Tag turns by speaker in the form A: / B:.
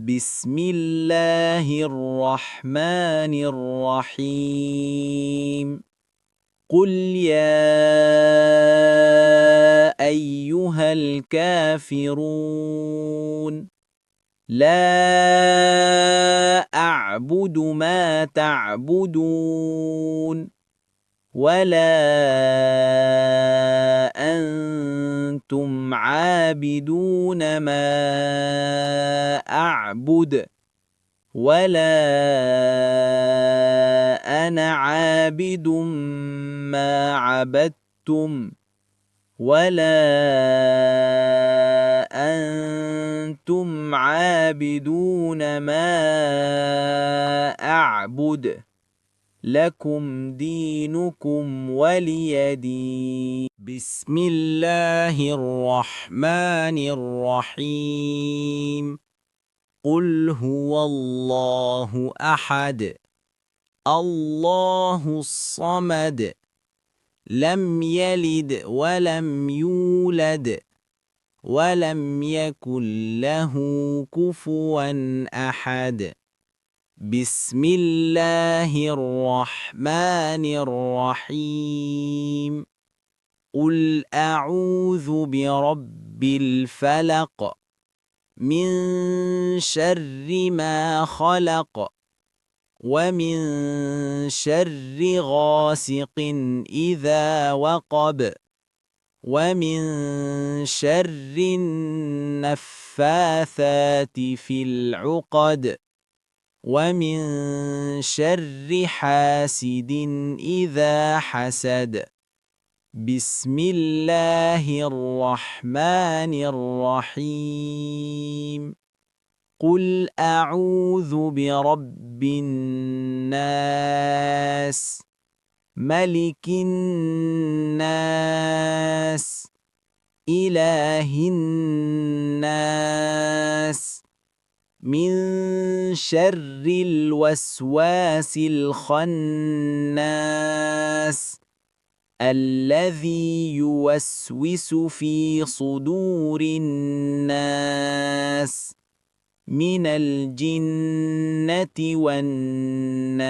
A: بسم الله الرحمن الرحيم قل يا أيها الكافرون لا أعبد ما تعبدون ولا أنتم عابدون ما أعبد ولا أنا عابد ما عبدتم ولا أنتم عابدون ما أعبد لكم دينكم ولي دين. بسم الله الرحمن الرحيم قل هو الله أحد الله الصمد لم يلد ولم يولد ولم يكن له كفوا أحد. بسم الله الرحمن الرحيم قل أعوذ برب الفلق من شر ما خلق ومن شر غاسق إذا وقب ومن شر النفاثات في العقد ومن شر حاسد إذا حسد. بسم الله الرحمن الرحيم قل أعوذ برب الناس ملك الناس إله الناس من شر الوسواس الخناس الذي يوسوس في صدور الناس من الجنة والناس.